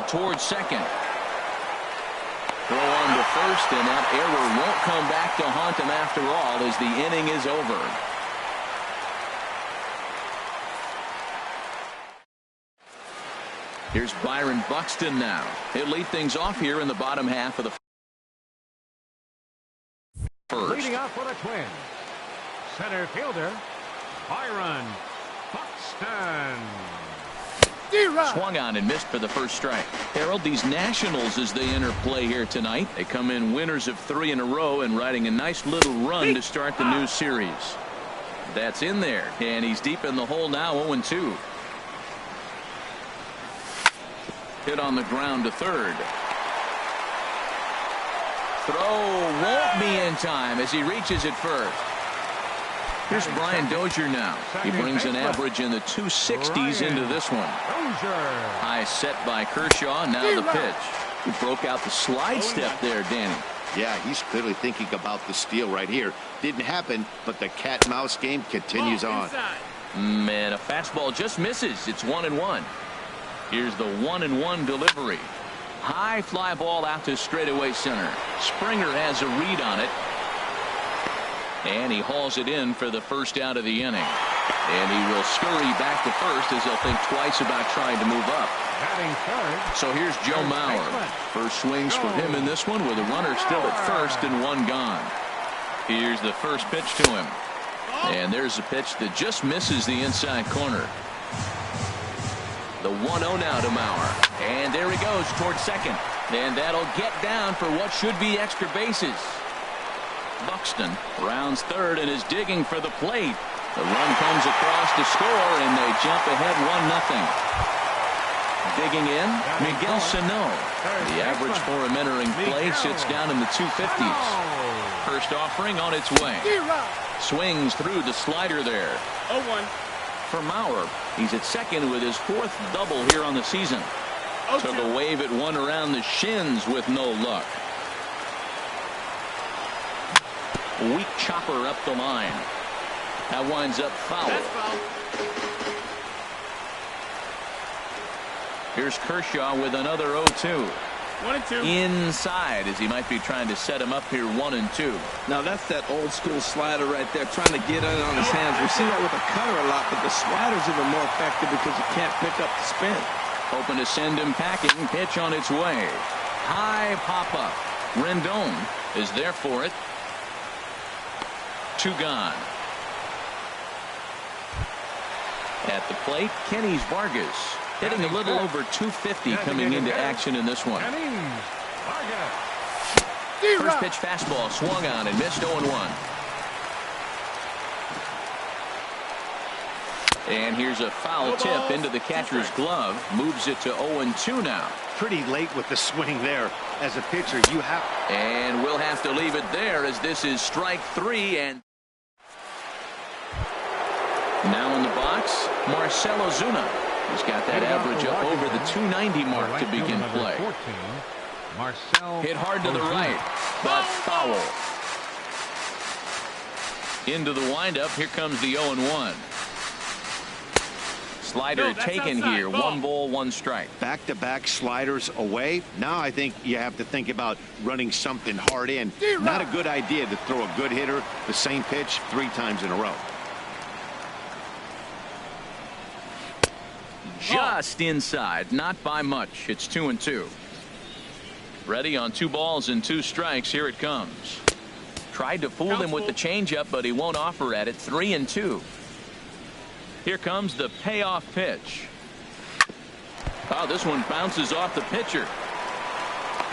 towards second. Throw on to first, and that error won't come back to haunt him after all as the inning is over. Here's Byron Buxton now. He'll lead things off here in the bottom half of the first. Leading off for the Twins, center fielder Byron Buxton. Swung on and missed for the first strike. Harold, these Nationals, as they enter play here tonight, they come in winners of 3 in a row and riding a nice little run to start the new series. That's in there, and he's deep in the hole now, 0-2. Hit on the ground to third. Throw won't be in time as he reaches it first. Here's Brian Dozier now. He brings an average in the 260s into this one. High set by Kershaw. Now the pitch. He broke out the slide step there, Danny. Yeah, he's clearly thinking about the steal right here. Didn't happen, but the cat-mouse game continues on. Man, a fastball just misses. It's 1-1. Here's the 1-1 delivery. High fly ball out to straightaway center. Springer has a read on it. And he hauls it in for the first out of the inning. And he will scurry back to first as he'll think twice about trying to move up. So here's Joe Mauer. First swings for him in this one with a runner still at first and one gone. Here's the first pitch to him. And there's a pitch that just misses the inside corner. The 1-0 now to Mauer. And there he goes towards second. And that'll get down for what should be extra bases. Buxton rounds third and is digging for the plate. The run comes across to score, and they jump ahead 1-0. Digging in, Miguel Sano. The average for him entering play sits down in the 250s. First offering on its way. Swings through the slider there. 0-1. For Mauer, he's at second with his 4th double here on the season. Took a wave at one around the shins with no luck. Weak chopper up the line. That winds up foul. That's foul. Here's Kershaw with another 0-2. 1-2. Inside as he might be trying to set him up here 1-2. Now that's that old school slider right there, trying to get in on his hands. We see that with a cutter a lot, but the slider's even more effective because you can't pick up the spin. Hoping to send him packing. Pitch on its way. High pop up. Rendon is there for it. 2 gone. At the plate, Kenny's Vargas hitting a little over 250 coming into action in this one. First pitch fastball swung on and missed 0-1. And here's a foul tip into the catcher's glove. Moves it to 0-2 now. Pretty late with the swing there. As a pitcher, you have. And we'll have to leave it there as this is strike 3. And now in the box, Marcell Ozuna. He's got that average up over the 290 mark to begin play. Hit hard to the right, but foul. Into the windup. Here comes the 0-1. Slider taken here. 1 ball, 1 strike. Back-to-back sliders away. Now I think you have to think about running something hard in. Not a good idea to throw a good hitter the same pitch 3 times in a row. Just inside, not by much. It's 2-2. Ready on 2 balls and 2 strikes. Here it comes. Tried to fool him with the changeup, but he won't offer at it. 3-2. Here comes the payoff pitch. Oh, this one bounces off the pitcher.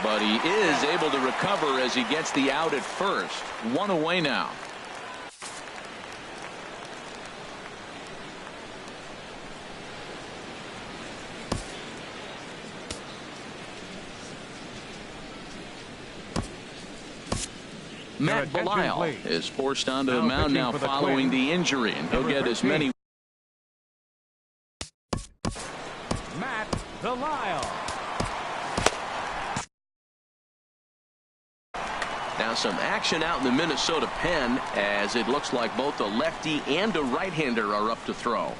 But he is able to recover as he gets the out at first. 1 away now. Matt Belisle is forced onto the mound now following the injury, and he'll get as many. Matt Belisle. Now some action out in the Minnesota pen as it looks like both a lefty and a right-hander are up to throw.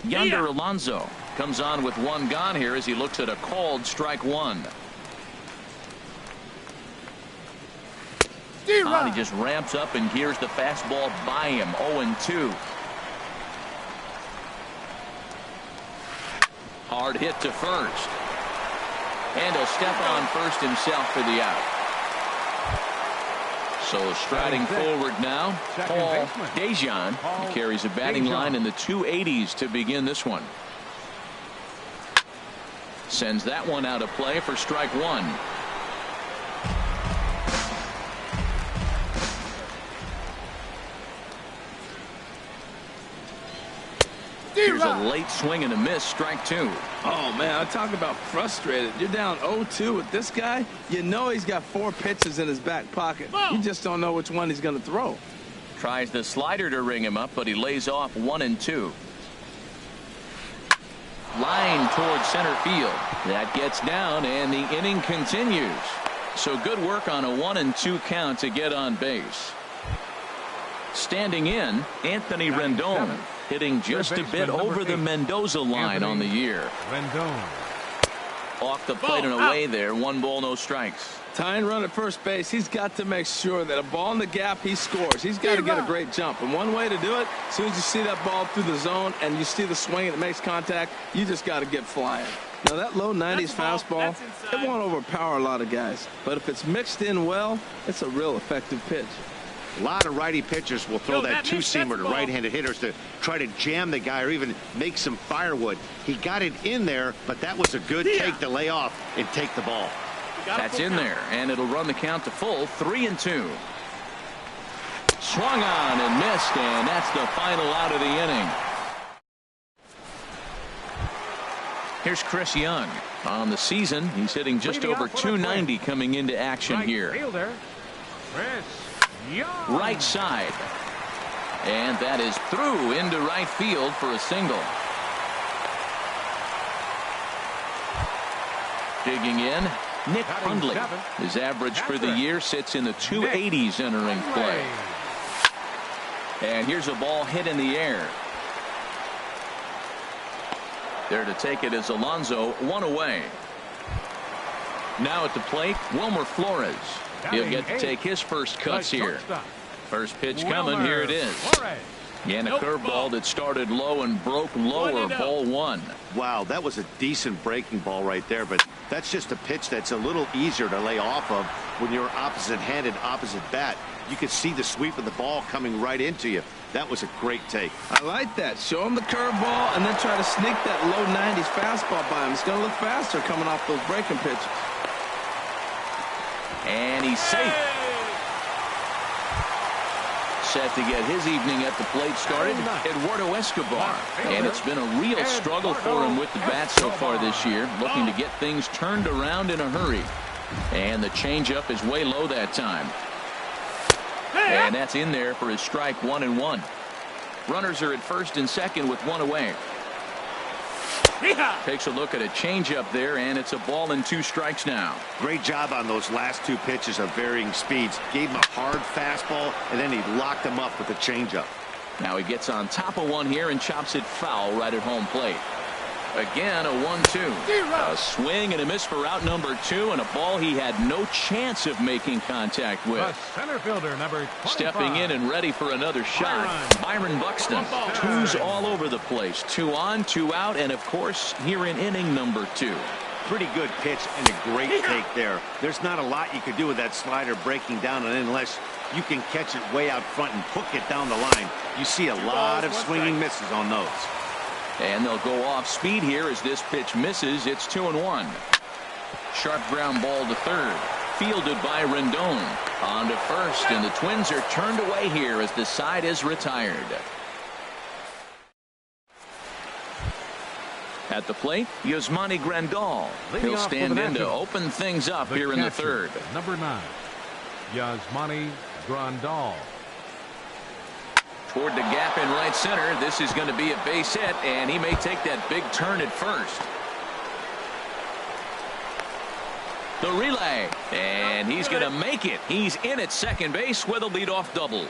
Yonder Alonso Comes on with one gone here as he looks at a called strike one. He just ramps up and gears the fastball by him. 0-2. Hard hit to first. And he'll step on first himself for the out. So striding forward now, Paul Dejan. He carries a batting line in the 280s to begin this one. Sends that one out of play for strike one. Here's a late swing and a miss, strike two. Oh, man, I talk about frustrated. You're down 0-2 with this guy. You know he's got 4 pitches in his back pocket. You just don't know which one he's going to throw. Tries the slider to ring him up, but he lays off 1-2. Line towards center field. That gets down, and the inning continues. So good work on a 1-2 count to get on base. Standing in, Anthony Rendon, hitting just a bit over the Mendoza line on the year. Rendon. Off the plate and away there. 1 ball, no strikes. Tying run at first base, he's got to make sure that a ball in the gap, he scores. He's got to get a great jump. And one way to do it, as soon as you see that ball through the zone and you see the swing and it makes contact, you just got to get flying. Now, that low 90s fastball, it won't overpower a lot of guys. But if it's mixed in well, it's a real effective pitch. A lot of righty pitchers will throw that two-seamer to right-handed hitters to try to jam the guy or even make some firewood. He got it in there, but that was a good take to lay off and take the ball. That's in there, and it'll run the count to full. 3-2. Swung on and missed, and that's the final out of the inning. Here's Chris Young. On the season, he's hitting just over 290 coming into action here. Fielder, Chris Young. Right side. And that is through into right field for a single. Digging in, Nick Hundley. His average for the year sits in the 280s entering play. And here's a ball hit in the air. There to take it is Alonso, 1 away. Now at the plate, Wilmer Flores. He'll get to take his first cuts here. First pitch coming. Here it is. And a curveball that started low and broke lower. Ball 1. Wow, that was a decent breaking ball right there, but that's just a pitch that's a little easier to lay off of when you're opposite-handed, opposite bat. You could see the sweep of the ball coming right into you. That was a great take. I like that. Show him the curveball and then try to sneak that low 90s fastball by him. It's going to look faster coming off those breaking pitches. And he's safe. Set to get his evening at the plate started, Eduardo Escobar. And it's been a real struggle for him with the bat so far this year, looking to get things turned around in a hurry. And the changeup is way low that time. And that's in there for his strike 1-1. Runners are at first and second with 1 away. Takes a look at a changeup there, and it's a ball and 2 strikes now. Great job on those last 2 pitches of varying speeds. Gave him a hard fastball, and then he locked him up with a changeup. Now he gets on top of one here and chops it foul right at home plate. Again, a 1-2. A swing and a miss for out number 2, and a ball he had no chance of making contact with. The center fielder, number 25. Stepping in and ready for another shot. Byron Buxton. 2s all over the place. 2 on, 2 out, and of course, here in inning number 2. Pretty good pitch and a great take there. There's not a lot you could do with that slider breaking down, and unless you can catch it way out front and hook it down the line, you see a lot of swinging misses on those. And they'll go off speed here as this pitch misses. It's 2-1. Sharp ground ball to third. Fielded by Rendon. On to first, and the Twins are turned away here as the side is retired. At the plate, Yasmani Grandal. He'll stand in to open things up here in the third. Number 9, Yasmani Grandal. Toward the gap in right center. This is going to be a base hit, and he may take that big turn at first. The relay, and he's going to make it. He's in at second base with a leadoff double.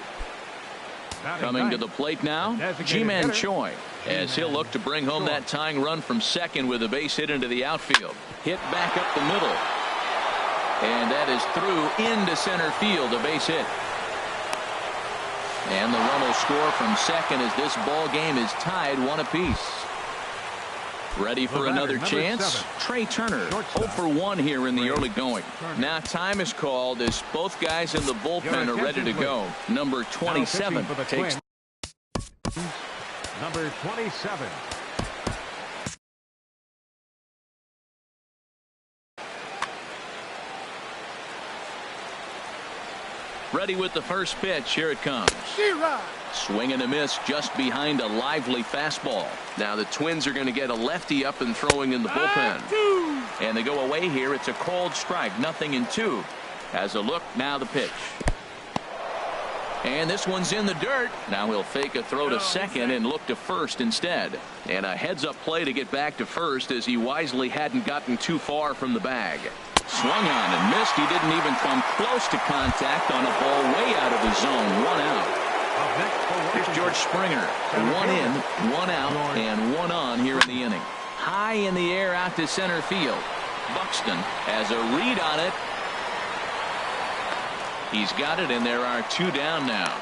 Coming to the plate now, Ji-Man Choi. as he'll look to bring home that tying run from second with a base hit into the outfield. Hit back up the middle. And that is through into center field, a base hit. And the run will score from second as this ball game is tied 1 apiece. Ready for another chance? Trey Turner, 0 for 1 here in the early going. Now time is called as both guys in the bullpen are ready to go. Number 27 takes. Number 27. Ready with the first pitch. Here it comes. Swing and a miss just behind a lively fastball. Now the Twins are going to get a lefty up and throwing in the bullpen. And they go away here. It's a cold strike. 0-2. As a look, now the pitch. And this one's in the dirt. Now he'll fake a throw to second and look to first instead. And a heads-up play to get back to first as he wisely hadn't gotten too far from the bag. Swung on and missed. He didn't even come close to contact on a ball way out of the zone. 1 out. Here's George Springer. 1 in, 1 out, and 1 on here in the inning. High in the air out to center field. Buxton has a read on it. He's got it, and there are 2 down now.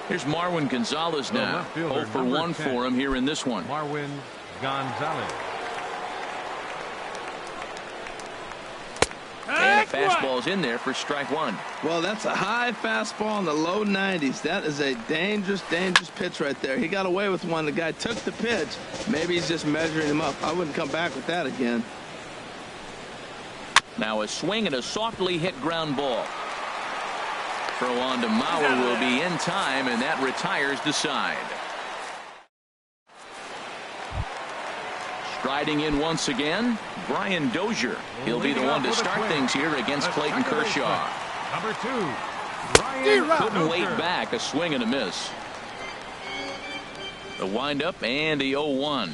Here's Marwin Gonzalez now. 0 for 1 for him here in this one. Marwin Gonzalez. And a fastball's in there for strike 1. Well, that's a high fastball in the low 90s. That is a dangerous pitch right there. He got away with one. The guy took the pitch. Maybe he's just measuring him up. I wouldn't come back with that again. Now a swing and a softly hit ground ball. Throw on to Mauer will be in time, and that retires the side. Striding in once again, Brian Dozier. He'll be the one to start things here against Clayton Kershaw. Number 2, Brian Couldn't wait back. A swing and a miss. The windup and the 0-1.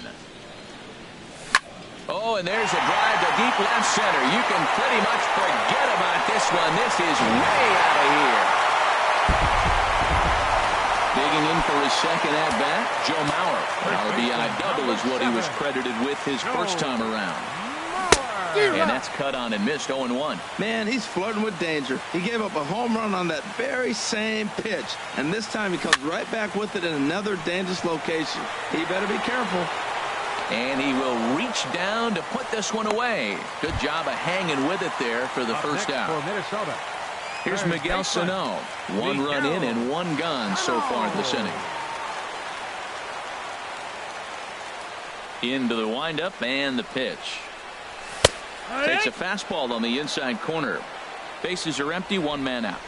Oh, and there's a drive to deep left center. You can pretty much forget about this one. This is way out of here. Digging in for his second at-bat, Joe Mauer. RBI double is what he was credited with his first time around. And that's cut on and missed. 0-1. Man, he's flirting with danger. He gave up a home run on that very same pitch. And this time he comes right back with it in another dangerous location. He better be careful. And he will reach down to put this one away. Good job of hanging with it there for the first out. For Minnesota. Here's Miguel Sano. 1 run in and 1 gone so far this inning. Into the windup and the pitch. Takes a fastball on the inside corner. Bases are empty. 1 man out.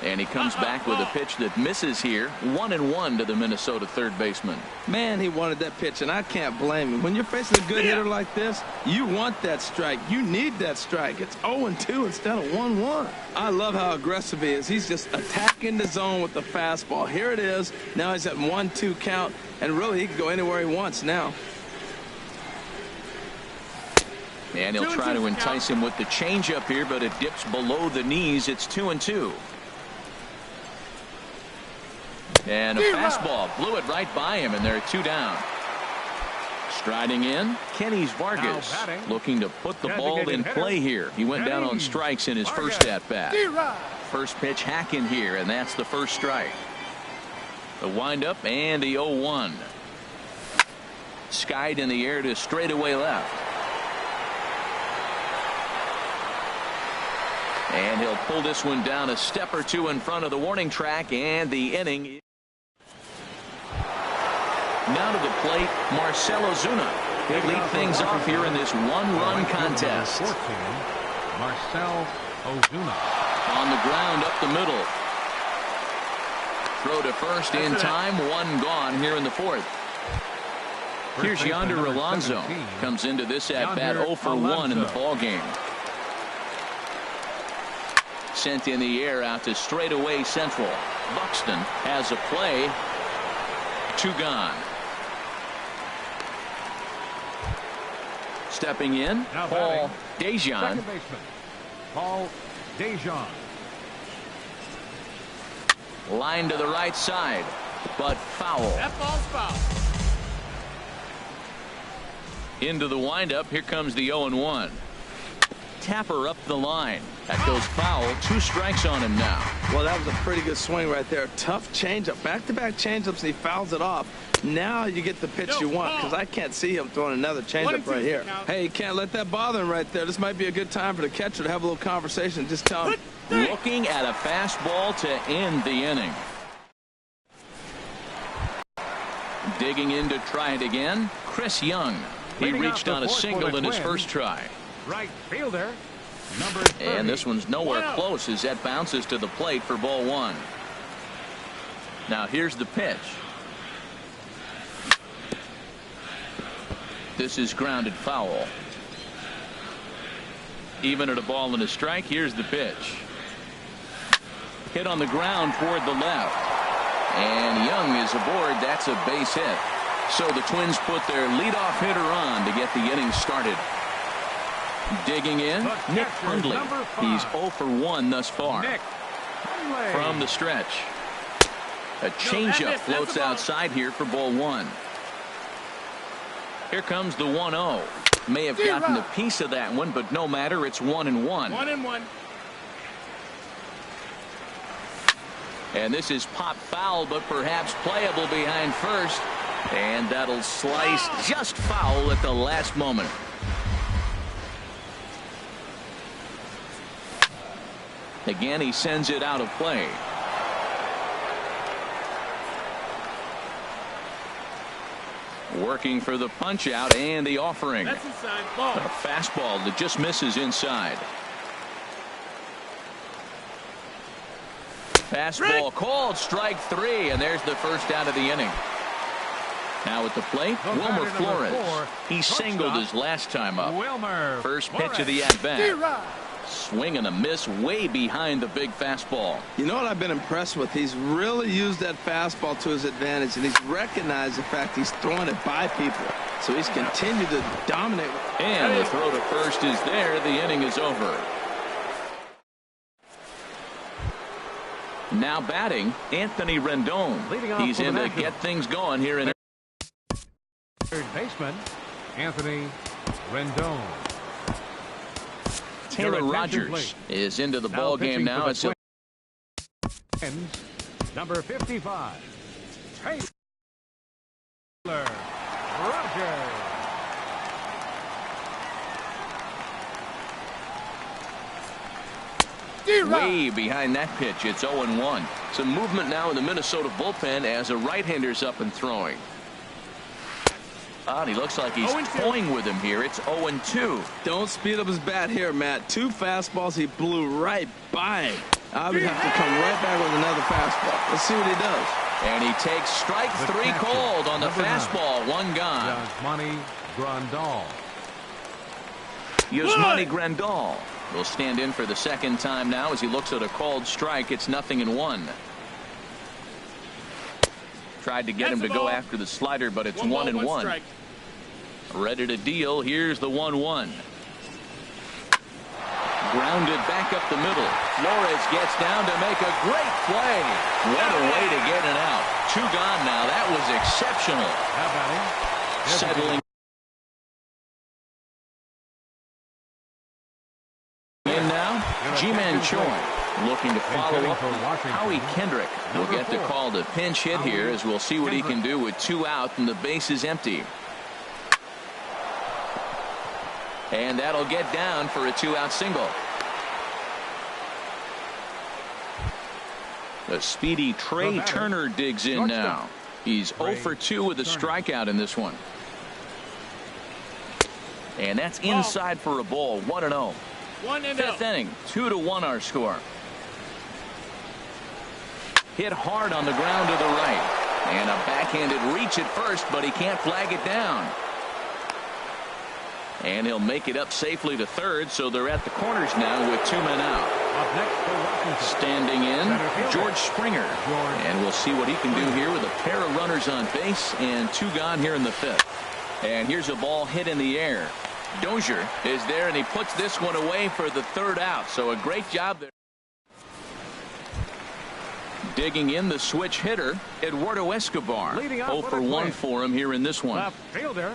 And he comes back with a pitch that misses here. 1-1 to the Minnesota third baseman. Man, he wanted that pitch, and I can't blame him. When you're facing a good hitter like this, you want that strike. You need that strike. It's 0-2 instead of 1-1. I love how aggressive he is. He's just attacking the zone with the fastball. Here it is. Now he's at 1-2 count, and really he can go anywhere he wants now. And he'll try to entice him with the changeup here, but it dips below the knees. It's 2-2. And a fastball blew it right by him, and there are 2 down. Striding in, Kenny's Vargas, looking to put the ball in play here. He went down on strikes in his first at-bat. First pitch hack in here, and that's the first strike. The windup and the 0-1. Skied in the air to straightaway left. And he'll pull this one down a step or 2 in front of the warning track, and the inning. Now to the plate, Marcell Ozuna. He'll lead things off here in this 1-run contest. 14, Marcell Ozuna. On the ground up the middle. Throw to first in time. 1 gone here in the 4th. Here's Yonder Alonso. Comes into this at-bat 0 for 1 in the ballgame. Sent in the air out to straightaway central. Buxton has a play. 2 gone. Stepping in, Paul Dejan. Paul DeJong. Line to the right side, but foul. That ball's foul. Into the windup. Here comes the 0-1. Tapper up the line. That goes foul. 2 strikes on him now. Well, that was a pretty good swing right there. Tough changeup. Back-to-back changeups, and he fouls it off. Now you get the pitch you want, because I can't see him throwing another changeup right here. Hey, you can't let that bother him right there. This might be a good time for the catcher to have a little conversation. Just tell him. Looking at a fastball to end the inning. Digging in to try it again, Chris Young. He reached on a single in his first try. Right fielder, number 30. And this one's nowhere close as that bounces to the plate for ball 1. Now here's the pitch. This is grounded foul. Even at a ball and a strike, here's the pitch. Hit on the ground toward the left. And Young is aboard. That's a base hit. So the Twins put their leadoff hitter on to get the inning started. Digging in, Nick Hundley. He's 0 for 1 thus far. From the stretch. A changeup floats outside here for ball 1. Here comes the 1-0. May have gotten a piece of that one, but no matter. It's 1-1. 1-1. And this is pop foul, but perhaps playable behind first. And that'll slice just foul at the last moment. Again, he sends it out of play. Working for the punch out and the offering. That's inside. Ball. A fastball that just misses inside. Fastball called, strike 3, and there's the first out of the inning. Now at the plate, Wilmer Flores. He singled his last time up. First pitch of the at-bat. Swing and a miss way behind the big fastball. You know what I've been impressed with? He's really used that fastball to his advantage, and he's recognized the fact he's throwing it by people. So he's continued to dominate. And the throw to first is there. The inning is over. Now batting, Anthony Rendon. He's in to get things going here in. Third baseman, Anthony Rendon. Taylor Rogers is into the ball game now. It's number 55. Taylor Rogers. Way behind that pitch. It's 0-1. Some movement now in the Minnesota bullpen as a right-hander's up and throwing. And he looks like he's toying with him here. It's 0-2. Don't speed up his bat here, Matt. 2 fastballs. He blew right by him. I would have to come right back with another fastball. Let's see what he does. And he takes strike 3 called on the fastball. 1 gone. Yasmani Grandal. Yasmani Grandal will stand in for the second time now as he looks at a called strike. It's 0-1. Tried to get him to go after the slider, but it's 1-1. Ready to deal. Here's the 1-1. Grounded back up the middle. Flores gets down to make a great play. What a way to get it out. 2 gone now. That was exceptional. Settling in now, G-Man Choi. Looking to follow up. Howie Kendrick will get the call to pinch hit here, as we'll see what he can do with 2 out and the base is empty. And that'll get down for a 2-out single. The speedy Trey Turner digs in now. He's 0 for 2 with a strikeout in this one. And that's inside for a ball. 1-0. 5th inning, 2-1 our score. Hit hard on the ground to the right. And a backhanded reach at first, but he can't flag it down. And he'll make it up safely to third, so they're at the corners now with 2 men out. Standing in, George Springer. And we'll see what he can do here with a pair of runners on base and 2 gone here in the 5th. And here's a ball hit in the air. Dozier is there, and he puts this one away for the third out. So a great job there. Digging in the switch hitter, Eduardo Escobar. 0 for 1 for him here in this one. Left fielder,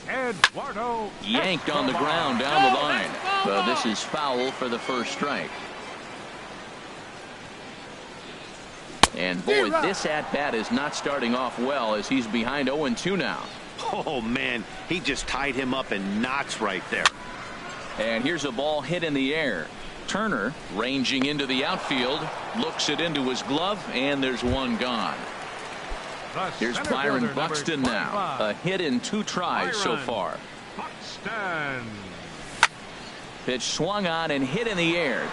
Eduardo Yanked on the Escobar. ground down the line. But this is foul for the first strike. And boy, this at-bat is not starting off well as he's behind 0-2 now. Oh, man, he just tied him up in knots right there. And here's a ball hit in the air. Turner ranging into the outfield, looks it into his glove, and there's one gone. Here's Byron Buxton now. A hit in 2 tries so far. Buxton. Pitch swung on and hit in the air.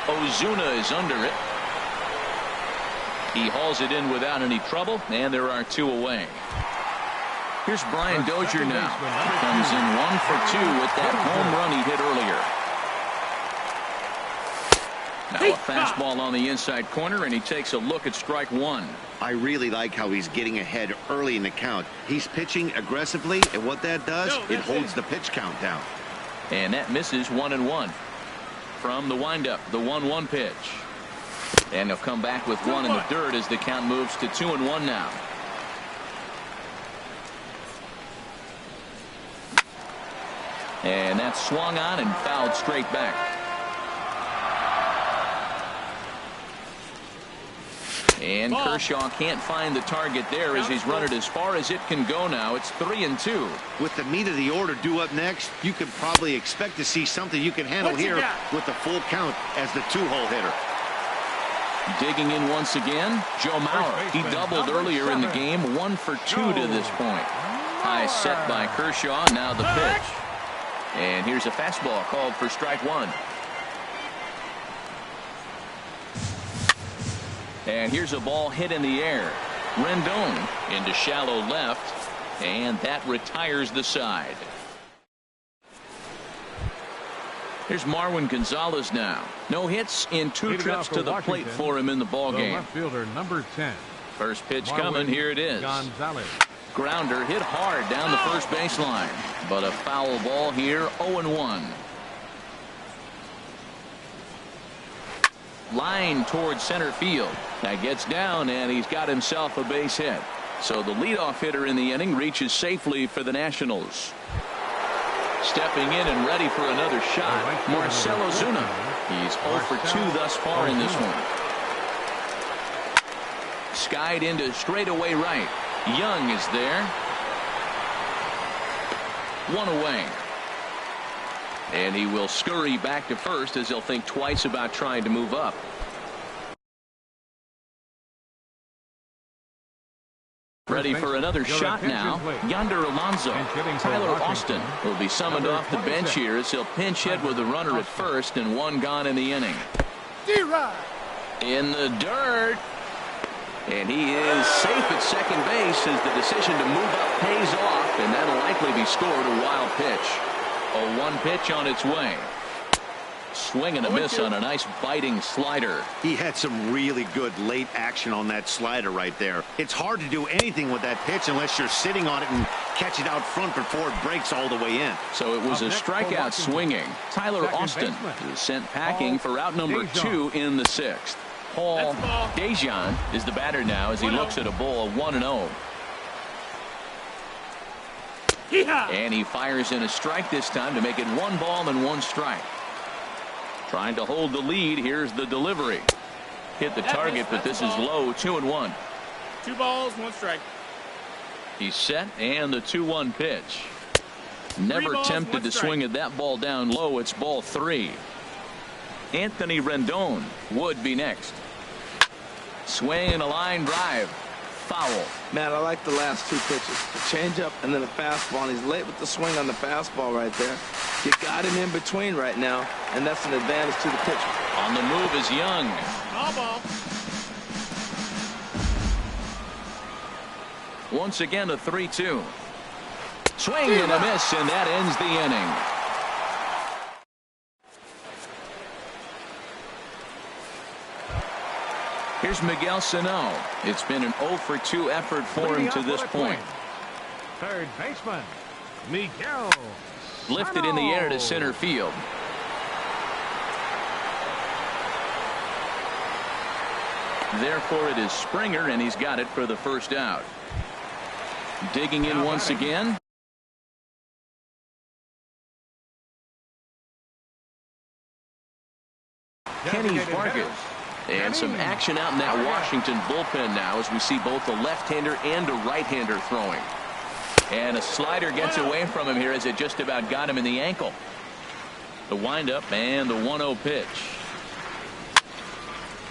Ozuna is under it. He hauls it in without any trouble, and there are 2 away. Here's Brian Dozier now. He comes in 1 for 2 with that home run he hit earlier. Now a fastball on the inside corner, and he takes a look at strike 1. I really like how he's getting ahead early in the count. He's pitching aggressively, and what that does, it holds the pitch count down. And that misses 1-1. From the windup, the 1-1 pitch. And he'll come back with 1 in the dirt as the count moves to 2-1 now. And that's swung on and fouled straight back. And Kershaw can't find the target there as he's run it as far as it can go now. It's 3-2. With the meat of the order due up next, you could probably expect to see something you can handle here with the full count as the 2-hole hitter. Digging in once again, Joe Mauer. He doubled earlier in the game, 1 for 2 to this point. High set by Kershaw, now the pitch. And here's a fastball called for strike 1. And here's a ball hit in the air. Rendon into shallow left, and that retires the side. Here's Marwin Gonzalez now. No hits in 2 trips to the plate for him in the ballgame. Left fielder number 10. First pitch coming. Here it is. Gonzalez. Grounder hit hard down the first baseline, but a foul ball here. 0-1. Line towards center field. That gets down, and he's got himself a base hit. So the leadoff hitter in the inning reaches safely for the Nationals. Stepping in and ready for another shot, Marcell Ozuna. He's 0 for 2 thus far in this one. Skied into straightaway right. Young is there. 1 away. And he will scurry back to first as he'll think twice about trying to move up. Ready for another shot now. Yonder Alonso. Tyler Austin will be summoned off the bench here as he'll pinch hit with a runner at first and 1 gone in the inning. In the dirt. And he is safe at second base as the decision to move up pays off, and that'll likely be scored. A wild pitch. A 1 pitch on its way. Swing and a miss on a nice biting slider. He had some really good late action on that slider right there. It's hard to do anything with that pitch unless you're sitting on it and catch it out front before it breaks all the way in. So it was a strikeout swinging. Tyler Austin is sent packing for out number 2 in the 6th. Paul Dejan is the batter now as he looks at a ball 1-0. And he fires in a strike this time to make it 1 ball and 1 strike. Trying to hold the lead. Here's the delivery. Hit the target, but this is low. 2-1. 2 balls, 1 strike. He's set, and the 2-1 pitch. Never tempted to swing at that ball down low. It's ball 3. Anthony Rendon would be next. Swing and a line drive. Foul. Man, I like the last 2 pitches. The changeup and then a fastball. And he's late with the swing on the fastball right there. You got him in between right now, and that's an advantage to the pitcher. On the move is Young. All ball. Once again, a 3-2. Swing and a miss, and that ends the inning. Here's Miguel Sano. It's been an 0 for 2 effort for him to this point. Third baseman, Miguel Lifted in the air to center field. Therefore, it is Springer, and he's got it for the first out. Digging in once again. Kenny Vargas. And some action out in that Washington bullpen now as we see both a left-hander and a right-hander throwing. And a slider gets away from him here as it just about got him in the ankle. The windup and the 1-0 pitch.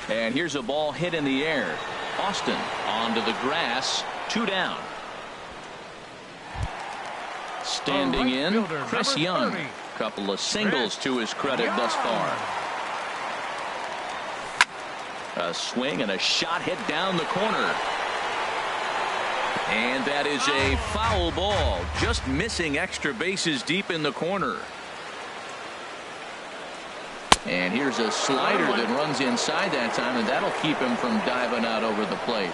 And here's a ball hit in the air. Austin onto the grass. 2 down. Standing in, Chris Young. Couple of singles to his credit thus far. A swing and a shot hit down the corner. And that is a foul ball. Just missing extra bases deep in the corner. And here's a slider that runs inside that time, and that'll keep him from diving out over the plate.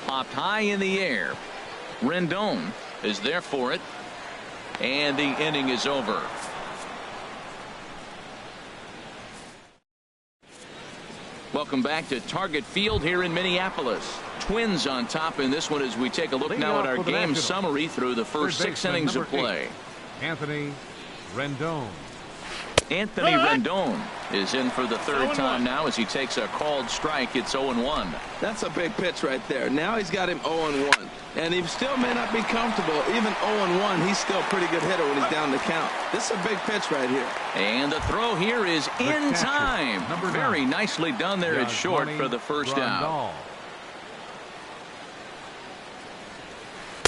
Popped high in the air. Rendon is there for it. And the inning is over. Welcome back to Target Field here in Minneapolis. Twins on top in this one as we take a look now at our game summary through the first 6 innings of play. Anthony Rendon. Anthony Rendon is in for the 3rd time now as he takes a called strike. It's 0-1. That's a big pitch right there. Now he's got him 0-1. And he still may not be comfortable. Even 0-1, he's still a pretty good hitter when he's down the count. This is a big pitch right here. And the throw here is in time. Very nicely done there at short for the first out.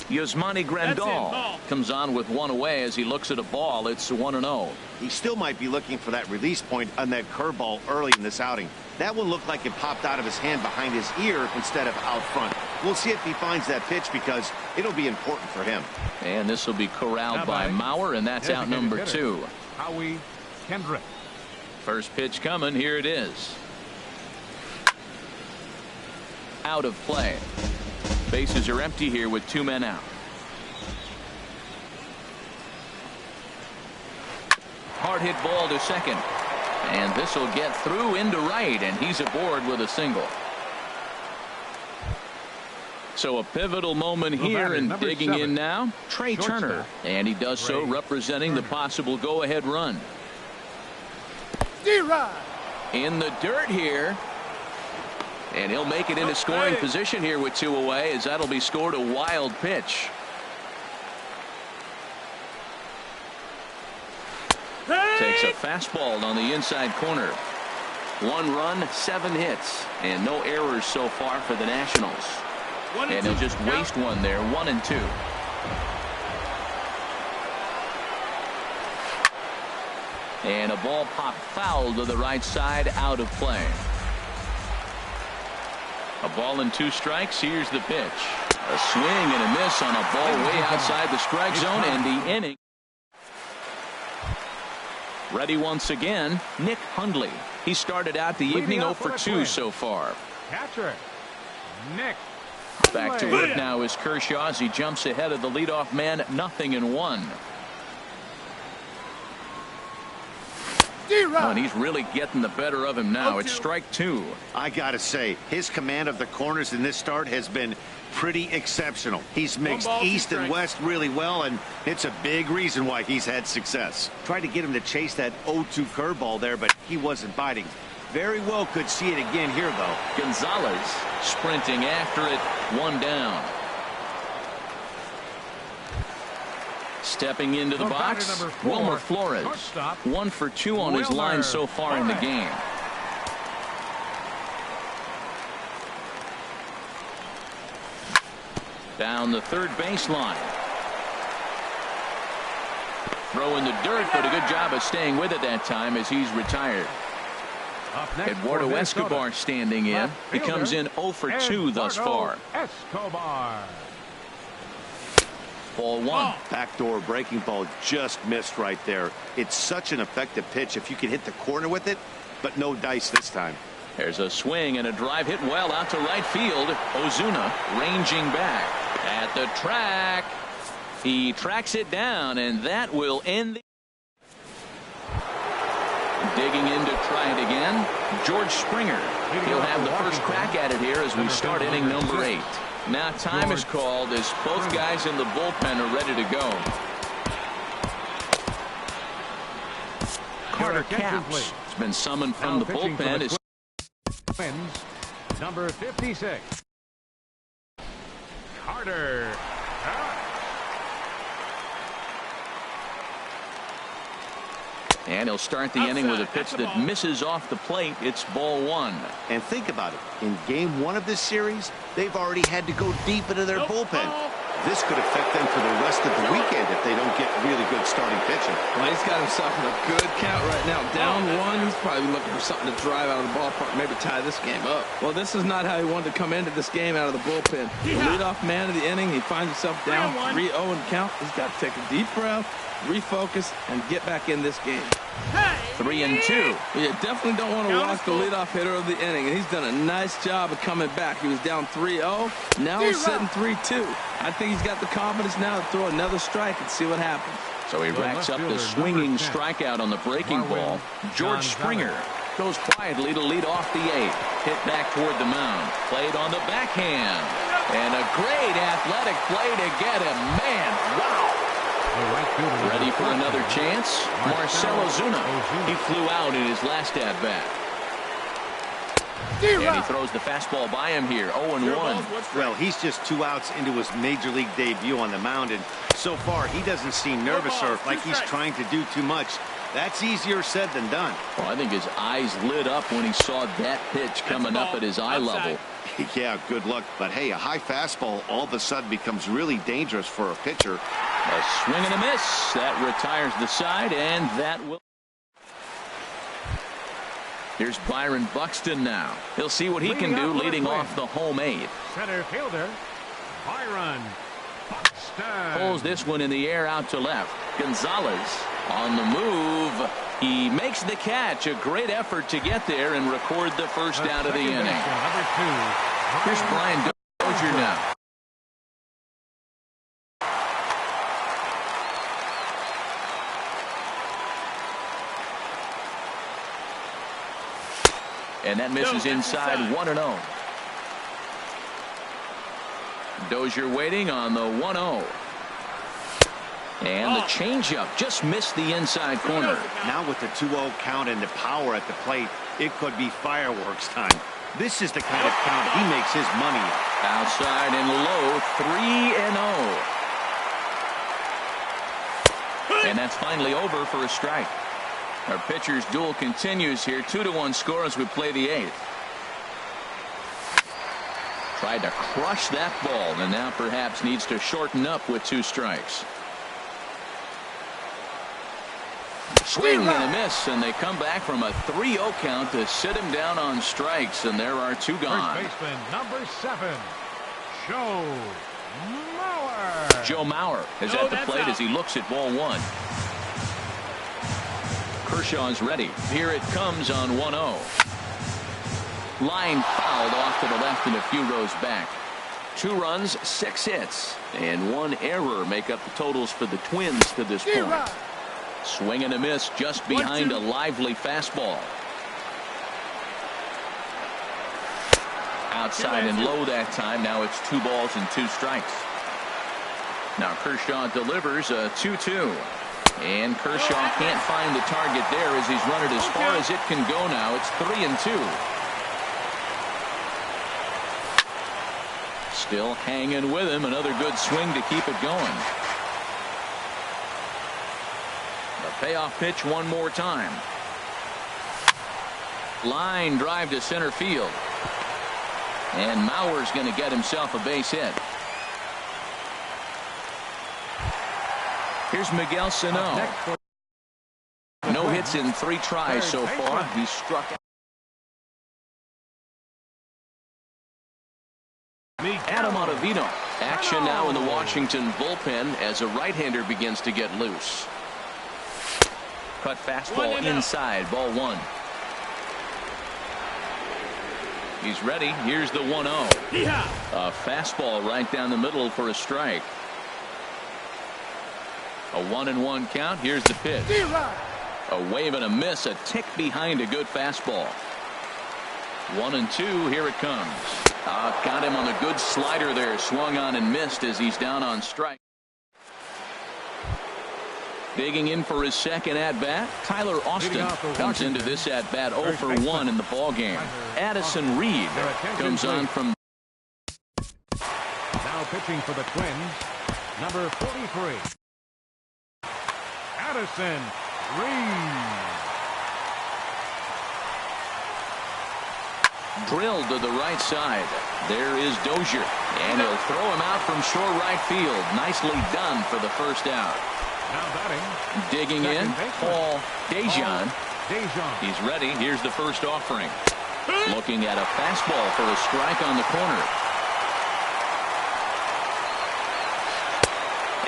Yasmani Grandal comes on with 1 away as he looks at a ball. It's 1-0. He still might be looking for that release point on that curveball early in this outing. That one looked like it popped out of his hand behind his ear instead of out front. We'll see if he finds that pitch because it'll be important for him. And this will be corralled by Mauer, and that's out number 2. Howie Kendrick. First pitch coming. Here it is. Out of play. Bases are empty here with 2 men out. Hard hit ball to second. And this will get through into right, and he's aboard with a single. So a pivotal moment here, and digging in now, Trey Turner. And he does so representing the possible go-ahead run. In the dirt here. And he'll make it into scoring position here with 2 away, as that'll be scored a wild pitch. Takes a fastball on the inside corner. 1 run, 7 hits, and no errors so far for the Nationals. And he'll just waste one there, 1-2. And a ball popped foul to the right side, out of play. A ball and 2 strikes. Here's the pitch. A swing and a miss on a ball way outside the strike zone, and the inning. Ready once again, Nick Hundley. He started out the evening 0 for 2 so far. Catcher Nick. Back to work now is Kershaw as he jumps ahead of the leadoff man, 0-1. Oh, and he's really getting the better of him now. It's strike 2. I gotta say, his command of the corners in this start has been pretty exceptional. He's mixed east and west really well, and it's a big reason why he's had success. Tried to get him to chase that 0-2 curveball there, but he wasn't biting. Very well could see it again here, though. Gonzalez sprinting after it, 1 down. Stepping into the box, Wilmer Flores. 1 for 2 on his line so far in the game. Down the third baseline. Throw in the dirt, but a good job of staying with it that time as he's retired. Eduardo Escobar standing in. He comes in 0 for 2 thus far. Escobar. Ball 1. Backdoor breaking ball just missed right there. It's such an effective pitch if you can hit the corner with it, but no dice this time. There's a swing and a drive hit well out to right field. Ozuna ranging back at the track. He tracks it down, and that will end the... Digging in to try it again, George Springer. He'll have the first crack at it here as we start inning number 8. Now time is called as both guys in the bullpen are ready to go. Carter Capps has been summoned from the bullpen. As Twins, number 56. Carter. And he'll start the inning with a pitch that misses off the plate. It's ball 1. And think about it. In game 1 of this series, they've already had to go deep into their bullpen. This could affect them for the rest of the weekend if they don't get really good starting pitching. Well, he's got himself in a good count right now. Down 1, he's probably looking for something to drive out of the ballpark, maybe tie this game up. Well, this is not how he wanted to come into this game out of the bullpen. The leadoff man of the inning, he finds himself down 3-0 in count. He's got to take a deep breath, refocus, and get back in this game. 3-2. You definitely don't want to walk the leadoff hitter of the inning, and he's done a nice job of coming back. He was down 3-0. Now he's sitting 3-2. I think he's got the confidence now to throw another strike and see what happens. So he racks up the swinging strikeout on the breaking ball. George Springer goes quietly to lead off the 8th. Hit back toward the mound. Played on the backhand. And a great athletic play to get him. Man, wow. Ready for another chance? Marcell Ozuna. He flew out in his last at-bat. And he throws the fastball by him here. 0-1. Well, he's just 2 outs into his major league debut on the mound, and so far he doesn't seem nervous or like he's trying to do too much. That's easier said than done. Well, I think his eyes lit up when he saw that pitch coming up at his eye level. Yeah, good luck. But hey, a high fastball all of a sudden becomes really dangerous for a pitcher. A swing and a miss. That retires the side, and that will... Here's Byron Buxton now. He'll see what he can do leading off the home 8th. Center fielder, Byron Buxton. Pulls this one in the air out to left. Gonzalez on the move. He makes the catch. A great effort to get there and record the first out of the inning. Number 2. Here's Brian Dozier now. And that misses inside 1-0. Dozier waiting on the 1-0. And the changeup just missed the inside corner. Now with the 2-0 count and the power at the plate, it could be fireworks time. This is the kind of count he makes his money. Outside and low, 3-0. And that's finally over for a strike. Our pitcher's duel continues here. 2-1 score as we play the 8th. Tried to crush that ball and now perhaps needs to shorten up with 2 strikes. Swing and a miss, and they come back from a 3-0 count to sit him down on strikes, and there are 2 gone. First baseman, number 7, Joe Mauer. Joe Mauer is at the plate as he looks at ball 1. Kershaw's ready. Here it comes on 1-0. Line fouled off to the left and a few rows back. 2 runs, 6 hits, and 1 error make up the totals for the Twins to this point. Swing and a miss just behind a lively fastball. Outside and low that time. Now it's 2 balls and 2 strikes. Now Kershaw delivers a 2-2. And Kershaw can't find the target there as he's run it as far as it can go now. It's 3-2. Still hanging with him. Another good swing to keep it going. The payoff pitch one more time. Line drive to center field. And Mauer's going to get himself a base hit. Here's Miguel Sano. No hits in 3 tries so far. He struck out. Adam Ottavino. Action now in the Washington bullpen as a right-hander begins to get loose. Cut fastball inside, ball 1. He's ready. Here's the 1-0. A fastball right down the middle for a strike. A 1-1 count. Here's the pitch. A wave and a miss, a tick behind a good fastball. 1-2. Here it comes. Got him on a good slider there. Swung on and missed as he's down on strike. Digging in for his second at-bat, Tyler Austin comes into this at-bat 0 for 1 in the ballgame. Addison Reed comes on from. Now pitching for the Twins, number 43. Addison Reed. Drilled to the right side. There is Dozier, and he'll throw him out from short right field. Nicely done for the first out. Now batting. Digging in, Paul Dejan. He's ready. Here's the first offering. Looking at a fastball for a strike on the corner.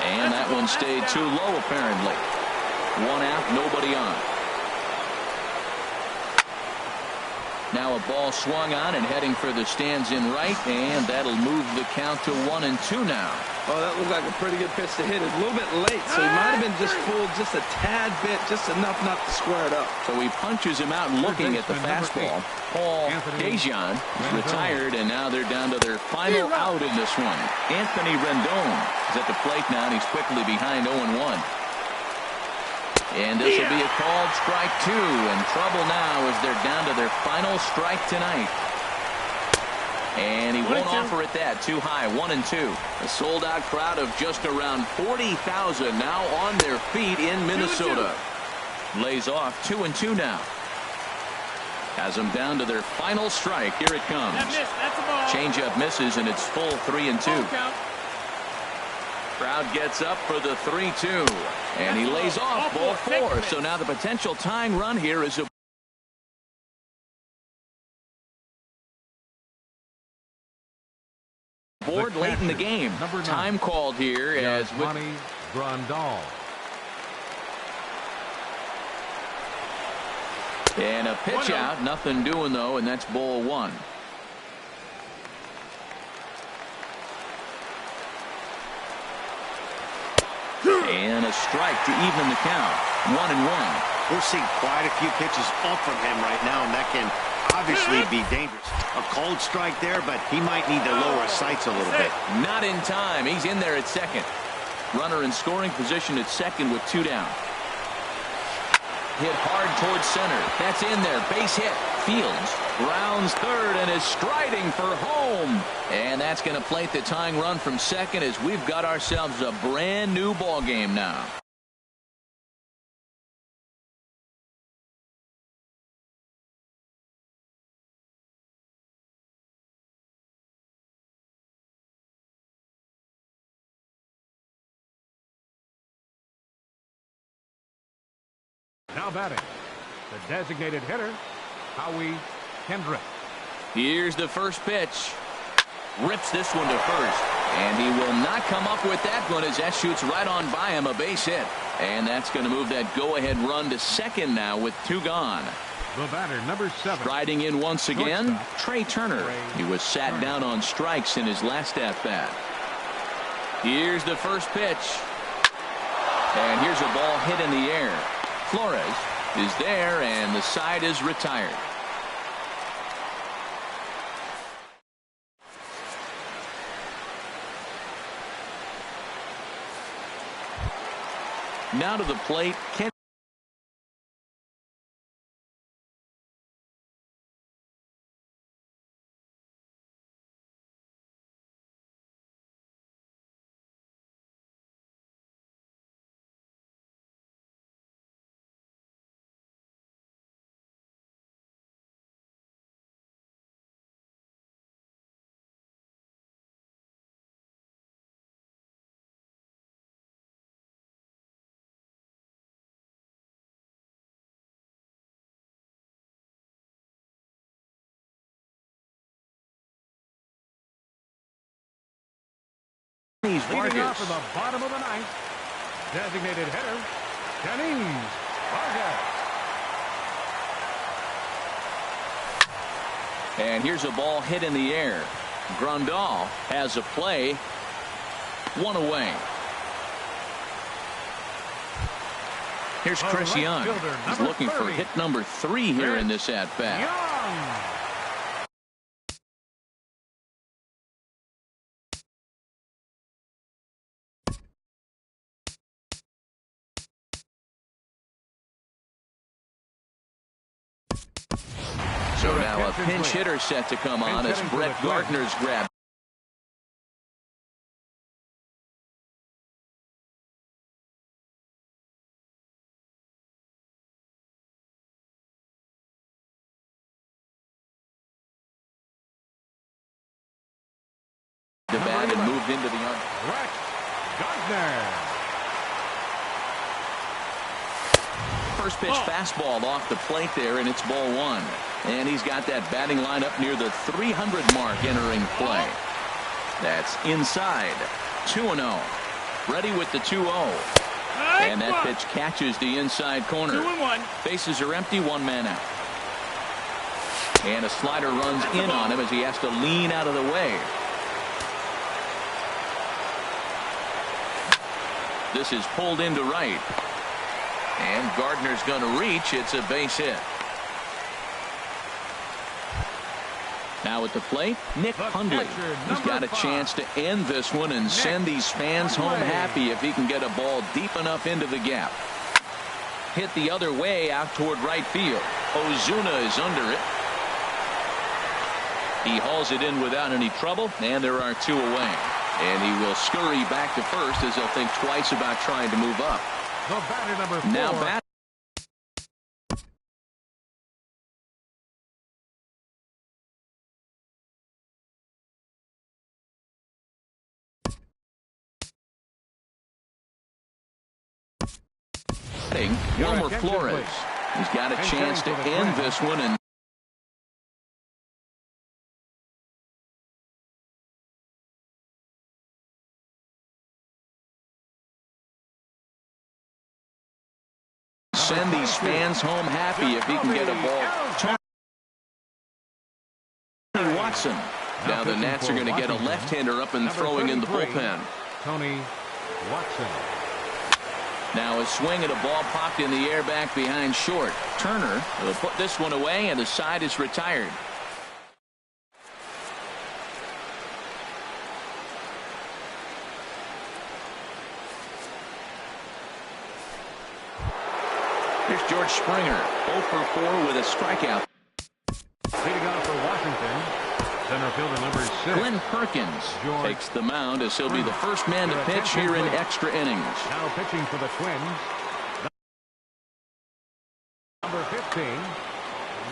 And that one stayed too low, apparently. 1 out, nobody on. Now a ball swung on and heading for the stands in right, and that'll move the count to 1-2 now. Oh, that looked like a pretty good pitch to hit. It a little bit late, so he might have been just fooled just a tad bit, just enough not to square it up. So he punches him out looking at the fastball. Paul Dejan is retired, and now they're down to their final out in this one. Anthony Rendon is at the plate now, and he's quickly behind 0-1. And this will be a called strike 2, and trouble now as they're down to their final strike tonight. And he won't offer it that. Too high. 1-2. A sold-out crowd of just around 40,000 now on their feet in Minnesota. Lays off 2-2 now. Has them down to their final strike. Here it comes. Changeup misses, and it's full 3-2. Crowd gets up for the 3-2, and he lays off ball 4. So now the potential tying run here is a board late in the game. Time called here as Money Grandal. And a pitch out, nothing doing though, and that's ball 1. And a strike to even the count. 1-1. We're seeing quite a few pitches up from him right now, and that can obviously be dangerous. A cold strike there, but he might need to lower his sights a little bit. Not in time. He's in there at second. Runner in scoring position at second with 2 down. Hit hard towards center. That's in there. Base hit. Fields rounds third and is striding for home. And that's going to plate the tying run from second as we've got ourselves a brand new ball game now. Now batting, the designated hitter, Howie Kendrick. Here's the first pitch. Rips this one to first. And he will not come up with that one as that shoots right on by him, a base hit. And that's going to move that go-ahead run to second now with 2 gone. The batter, number 7. Striding in once again, Trey Turner. He was sat down on strikes in his last at-bat. Here's the first pitch. And here's a ball hit in the air. Flores is there, and the side is retired. Now to the plate, Leading off in the bottom of the ninth, designated hitter, Denise Vargas. and here's a ball hit in the air. Grandal has a play. 1 away. Here's Chris Young. He's looking for hit number 3 here in this at-bat. So now a pinch hitter set to come on as Brett Gardner's grab. The bat and moved into the arm. Brett Gardner. First pitch fastball off the plate there, and it's ball 1. And he's got that batting line up near the 300 mark entering play. That's inside. 2-0. Ready with the 2-0. And that pitch catches the inside corner. 2-1. Bases are empty, 1 man out. And a slider runs in on him as he has to lean out of the way. This is pulled into right. And Gardner's going to reach. It's a base hit. Now at the plate, Nick Hundley. He's got a chance to end this one and send these fans home happy if he can get a ball deep enough into the gap. Hit the other way out toward right field. Ozuna is under it. He hauls it in without any trouble, and there are 2 away. And he will scurry back to first as he'll think twice about trying to move up. The batter number 4. Now bat. Wilmer Flores. He's got a chance to end this one and send these fans home happy if he can get a ball. Tony Watson. Now the Nats are going to get a left-hander up and throwing in the bullpen. Tony Watson. Now a swing at a ball popped in the air back behind short. Turner will put this one away, and the side is retired. Here's George Springer, 0 for 4 with a strikeout. Leading off for Washington, center fielder number 6. Glenn Perkins takes the mound as he'll be the first man to pitch here in extra innings. Now pitching for the Twins, number 15,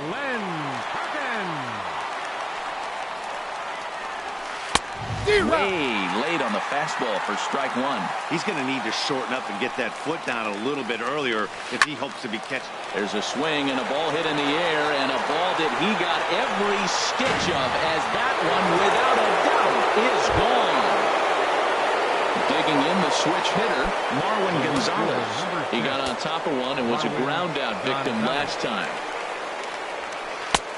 Glenn Perkins. Way late on the fastball for strike 1. He's going to need to shorten up and get that foot down a little bit earlier if he hopes to be catched. There's a swing and a ball hit in the air, and a ball that he got every stitch of, as that one, without a doubt, is gone. Digging in the switch hitter, Marwin Gonzalez. He got on top of one and was a ground-out victim last time.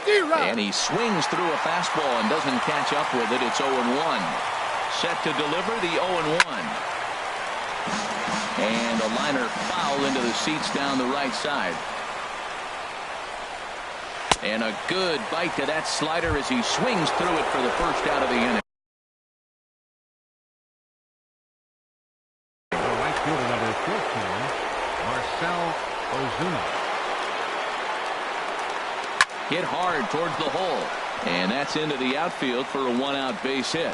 And he swings through a fastball and doesn't catch up with it. It's 0-1. Set to deliver the 0-1. And a liner foul into the seats down the right side. And a good bite to that slider as he swings through it for the first out of the inning. The right fielder number 14, Marcell Ozuna. Hit hard towards the hole. And that's into the outfield for a 1-out base hit.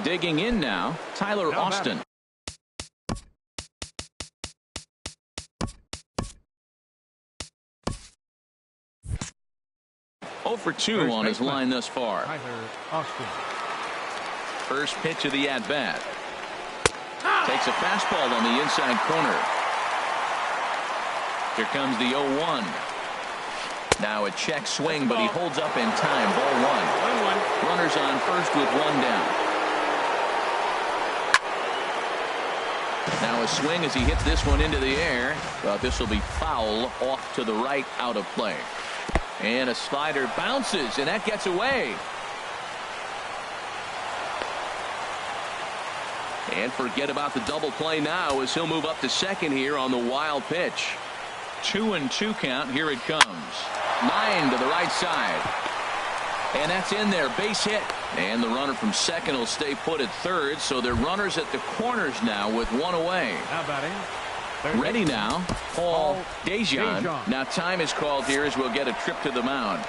Digging in now, Tyler Austin. For 2 on his line thus far. First pitch of the at-bat. Takes a fastball on the inside corner. Here comes the 0-1. Now a check swing, but he holds up in time. Ball 1. Runners on first with 1 down. Now a swing as he hits this one into the air. But this will be foul off to the right, out of play. And a slider bounces, and that gets away. And forget about the double play now as he'll move up to second here on the wild pitch. 2-2 count. Here it comes. Line to the right side. And that's in there. Base hit. And the runner from second will stay put at third. So they're runners at the corners now with one away. Now batting. Ready now. Paul Dejan. Now time is called here as we'll get a trip to the mound.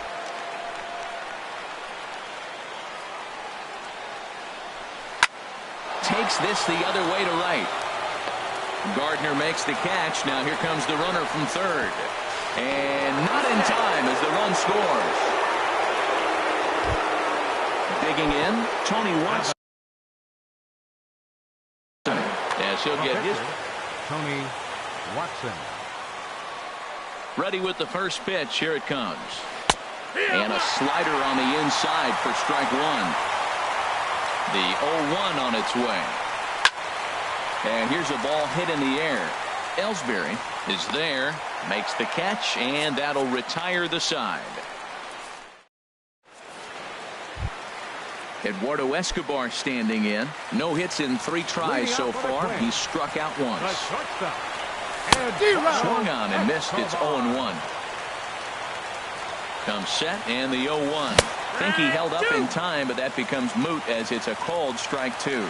Takes this the other way to right. Gardner makes the catch. Now here comes the runner from third. And not in time as the run scores. Digging in, Tony Watson. As he'll get his. Tony Watson. Ready with the first pitch. Here it comes. And a slider on the inside for strike one. The 0-1 on its way. And here's a ball hit in the air. Ellsbury is there, makes the catch, and that'll retire the side. Eduardo Escobar standing in. No hits in 3 tries so far. He's struck out once. Swung on and missed. It's 0-1. Comes set and the 0-1. Think he held up in time, but that becomes moot as it's a called strike 2.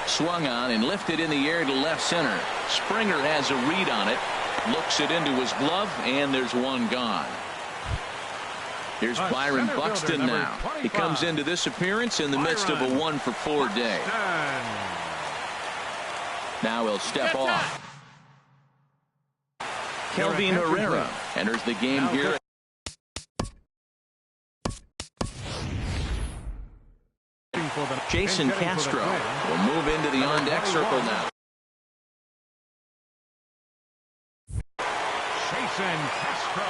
Swung on and lifted in the air to left center. Springer has a read on it. Looks it into his glove, and there's one gone. Here's Byron Buxton now. He comes into this appearance in the midst of a 1-for-4 day. Now he'll step off. Kelvin Herrera enters the game here. Jason Castro will move into the on-deck circle now. Jason Castro.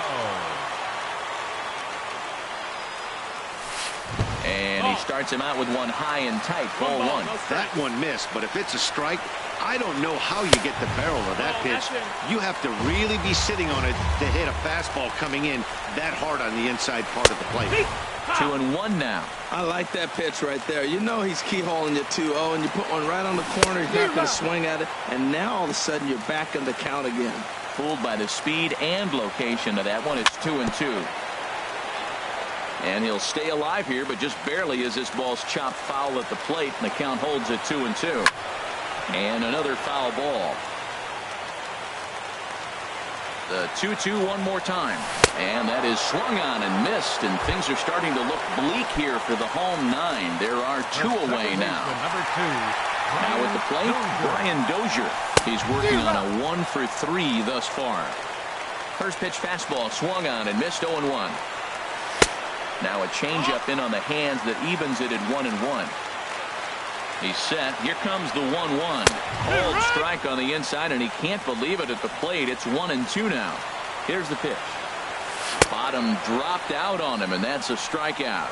And he starts him out with one high and tight. Ball 1. That one missed, but if it's a strike, I don't know how you get the barrel of that pitch. You have to really be sitting on it to hit a fastball coming in that hard on the inside part of the plate. 2-1 now. I like that pitch right there. You know he's keyholing you 2-0, and you put one right on the corner. He's not going to swing at it, and now all of a sudden you're back in the count again. Fooled by the speed and location of that one. It's 2-2. And he'll stay alive here, but just barely as this ball's chopped foul at the plate, and the count holds at 2-2. And another foul ball. The 2-2 one more time. And that is swung on and missed, and things are starting to look bleak here for the home 9. There are 2 away now. Now at the plate, Brian Dozier. He's working on a 1-for-3 thus far. First pitch fastball swung on and missed 0-1. Now a changeup in on the hands that evens it at 1-1. He's set. Here comes the 1-1. Cold strike on the inside, and he can't believe it at the plate. It's 1-2 now. Here's the pitch. Bottom dropped out on him, and that's a strikeout.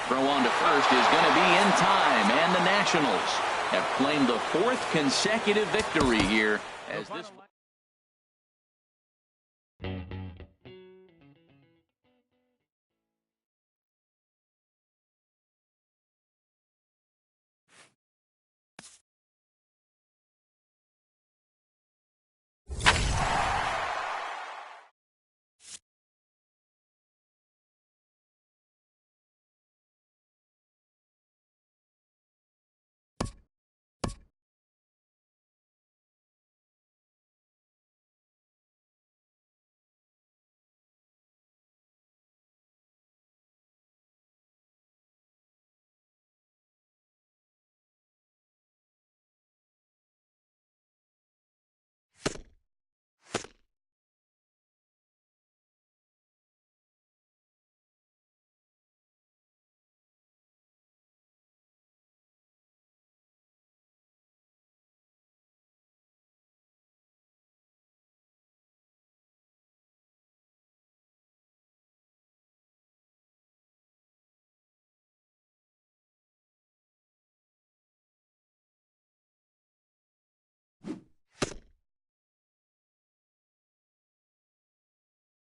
Throw on to first is going to be in time, and the Nationals have claimed the 4th consecutive victory here as this